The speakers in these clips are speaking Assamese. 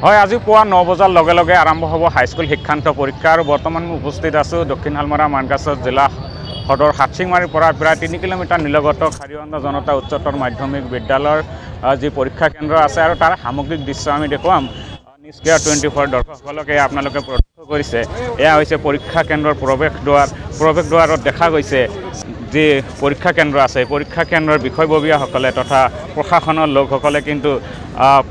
হয়, আজি পুৱা 9 বজাৰ লগে লগে আৰম্ভ হ'ব হাইস্কুল শিক্ষান্ত পৰীক্ষা আৰু বৰ্তমান উপস্থিত আছোঁ দক্ষিণ শালমৰা মানকাছৰ জিলা সদৰ হাটচিংমাৰীৰ পৰা প্ৰায় 3 কিলোমিটাৰ নিলগত খাৰিয়ন্দ জনতা উচ্চতৰ মাধ্যমিক বিদ্যালয়ৰ যি পৰীক্ষা কেন্দ্ৰ আছে আৰু তাৰ সামগ্ৰিক দৃশ্য আমি দেখুৱাম। নিউজ কেয়াৰ 24 দৰ্শকসকলকে আপোনালোকে প্ৰত্যক্ষ কৰিছে। এয়া হৈছে পৰীক্ষা কেন্দ্ৰৰ প্ৰৱেশদ্বাৰত দেখা গৈছে যি পৰীক্ষা কেন্দ্ৰ আছে পৰীক্ষা কেন্দ্ৰৰ বিষয়ববীয়াসকলে তথা প্ৰশাসনৰ লোকসকলে কিন্তু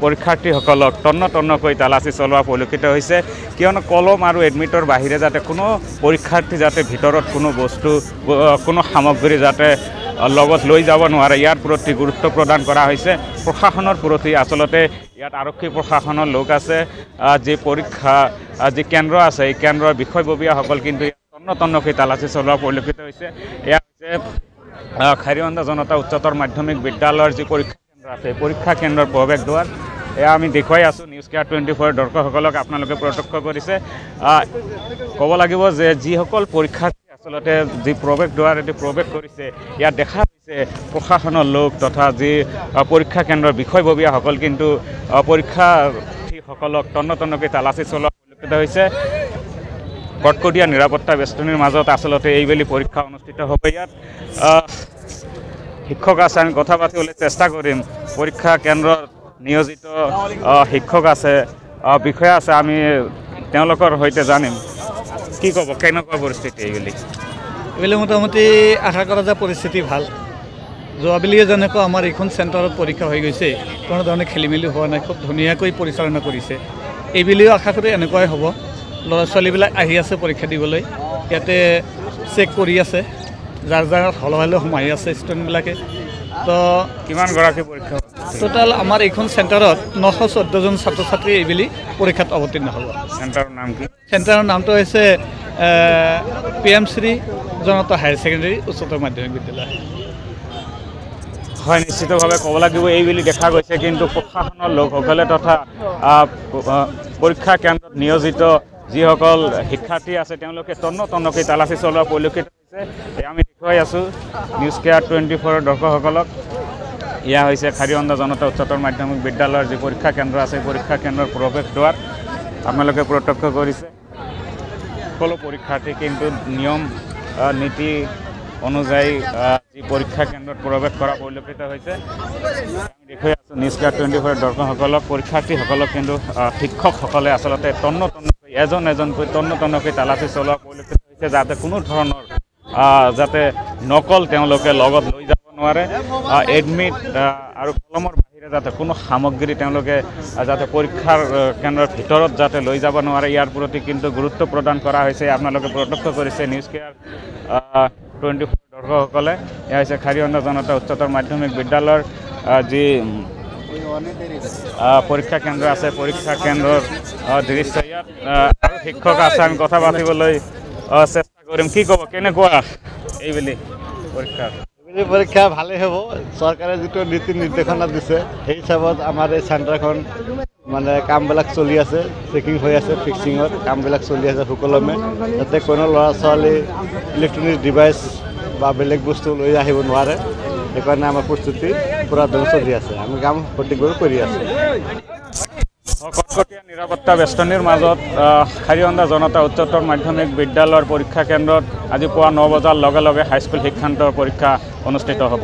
পৰীক্ষাৰ্থীসকলক তন্নকৈ তালাচী চলোৱা পৰিলক্ষিত হৈছে, কিয়নো কলম আৰু এডমিটৰ বাহিৰে যাতে কোনো পৰীক্ষাৰ্থী যাতে ভিতৰত কোনো বস্তু কোনো সামগ্ৰী যাতে লগত লৈ যাব নোৱাৰে ইয়াৰ প্ৰতি গুৰুত্ব প্ৰদান কৰা হৈছে। প্ৰশাসনৰ প্ৰতি আচলতে ইয়াত আৰক্ষী প্ৰশাসনৰ লোক আছে, যি পৰীক্ষা যি কেন্দ্ৰ আছে এই কেন্দ্ৰৰ বিষয়ববীয়াসকল কিন্তু তন্নকৈ তালাচী চলোৱা পৰিলক্ষিত হৈছে। এয়া হৈছে খাৰিয়ন্দ জনতা উচ্চতৰ মাধ্যমিক বিদ্যালয়ৰ যি পৰীক্ষা কেন্দ্ৰ আছে পৰীক্ষা কেন্দ্ৰৰ প্ৰৱেশদ্বাৰ এয়া আমি দেখুৱাই আছোঁ। নিউজ কেয়াৰ 24 দৰ্শকসকলক আপোনালোকে প্ৰত্যক্ষ কৰিছে। ক'ব লাগিব যে যিসকল পৰীক্ষাৰ্থী আচলতে যি প্ৰৱেশদ্বাৰেদি প্ৰৱেশ কৰিছে ইয়াত দেখা গৈছে প্ৰশাসনৰ লোক তথা যি পৰীক্ষা কেন্দ্ৰৰ বিষয়ববীয়াসকল কিন্তু পৰীক্ষাৰ্থীসকলক তন্নকৈ তালাচী চলোৱা পৰিলক্ষিত হৈছে। কটকটীয়া নিৰাপত্তা বেষ্টনীৰ মাজত আচলতে এইবেলি পৰীক্ষা অনুষ্ঠিত হ'ব। ইয়াত শিক্ষক আছে, আমি কথা পাতিবলৈ চেষ্টা কৰিম। পৰীক্ষা কেন্দ্ৰত নিয়োজিত শিক্ষক আছে, বিষয়া আছে, আমি তেওঁলোকৰ সৈতে জানিম। কি ক'ব, কেনেকুৱা পৰিস্থিতি এইবেলি? এইবেলি মোটামুটি আশা কৰা যে পৰিস্থিতি ভাল। যোৱাবেলিয়ে যেনেকৈ আমাৰ এইখন চেণ্টাৰত পৰীক্ষা হৈ গৈছে, কোনো ধৰণে খেলি মেলি হোৱা নাই, খুব ধুনীয়াকৈ পৰিচালনা কৰিছে। এইবেলিও আশা কৰি এনেকুৱাই হ'ব। ল'ৰা ছোৱালীবিলাক আহি আছে পৰীক্ষা দিবলৈ, ইয়াতে চেক কৰি আছে, যাৰ হল সোমাই আছে ষ্টুডেণ্টবিলাকে। তো কিমানগৰাকী পৰীক্ষা টোটাল আমাৰ এইখন চেণ্টাৰত 914জন ছাত্ৰ ছাত্ৰী এইবেলি পৰীক্ষাত অৱতীৰ্ণ হ'ব। চেণ্টাৰৰ নাম কি? চেণ্টাৰৰ নামটো হৈছে PM শ্ৰী জনতা হায়াৰ ছেকেণ্ডেৰী উচ্চতৰ মাধ্যমিক বিদ্যালয়। হয়, নিশ্চিতভাৱে ক'ব লাগিব এইবেলি দেখা গৈছে কিন্তু প্ৰশাসনৰ লোকসকলে তথা পৰীক্ষা কেন্দ্ৰত নিয়োজিত যিসকল শিক্ষাৰ্থী আছে তেওঁলোকে তন্নকৈ তালাচী চলোৱা পৰিলক্ষিত হৈছে। আমি দেখুৱাই আছোঁ নিউজ কেয়াৰ 24 দৰ্শকসকলক। এয়া হৈছে খাৰিয়ন্দ জনতা উচ্চতৰ মাধ্যমিক বিদ্যালয়ৰ যি পৰীক্ষা কেন্দ্ৰ আছে পৰীক্ষা কেন্দ্ৰৰ প্ৰৱেশদ্বাৰ আপোনালোকে প্ৰত্যক্ষ কৰিছে। সকলো পৰীক্ষাৰ্থী কিন্তু নিয়ম নীতি অনুযায়ী যি পৰীক্ষা কেন্দ্ৰত প্ৰৱেশ কৰা পৰিলক্ষিত হৈছে। আমি দেখুৱাই আছোঁ নিউজ কেয়াৰ 24 দৰ্শকসকলক। পৰীক্ষাৰ্থীসকলক কিন্তু শিক্ষকসকলে আচলতে এজনকৈ তন্নকৈ তালাচী চলোৱা পৰিলক্ষিত হৈছে, যাতে কোনো ধৰণৰ যাতে নকল তেওঁলোকে লগত লৈ যাব নোৱাৰে। এডমিট আৰু কলমৰ বাহিৰে যাতে কোনো সামগ্ৰী তেওঁলোকে যাতে পৰীক্ষাৰ কেন্দ্ৰৰ ভিতৰত যাতে লৈ যাব নোৱাৰে ইয়াৰ প্ৰতি কিন্তু গুৰুত্ব প্ৰদান কৰা হৈছে। আপোনালোকে প্ৰত্যক্ষ কৰিছে নিউজ কেয়াৰ 24 দৰ্শকসকলে। এয়া হৈছে খাৰিয়ন্দ জনতা উচ্চতৰ মাধ্যমিক বিদ্যালয়ৰ যি পৰীক্ষা কেন্দ্ৰ আছে পৰীক্ষা কেন্দ্ৰৰ দৃশ্য। ইয়াত আৰু শিক্ষক আছে, আমি কথা পাতিবলৈ চেষ্টা কৰিম। কি ক'ব, কেনেকুৱা এইবেলি পৰীক্ষা? পৰীক্ষা ভালেই হ'ব। চৰকাৰে যিটো নীতি নিৰ্দেশনা দিছে সেই হিচাপত আমাৰ এই চেণ্টাৰখন মানে কামবিলাক চলি আছে, চেকিং হৈ আছে, ফিক্সিঙৰ কামবিলাক চলি আছে সুকলমে, যাতে কোনো ল'ৰা ছোৱালী ইলেক্ট্ৰনিক ডিভাইচ বা বেলেগ বস্তু লৈ আহিব নোৱাৰে। সেইকাৰণে আমাৰ প্ৰস্তুতি পূৰা দম চলি আছে, আমি কাম প্ৰতিবাৰো কৰি আছোঁ। কটকটীয়া নিৰাপত্তা বেষ্টনীৰ মাজত খাৰিয়ন্দ জনতা উচ্চতৰ মাধ্যমিক বিদ্যালয়ৰ পৰীক্ষা কেন্দ্ৰত আজি পুৱা 9 বজাৰ লগে লগে হাইস্কুল শিক্ষান্ত পৰীক্ষা অনুষ্ঠিত হ'ব।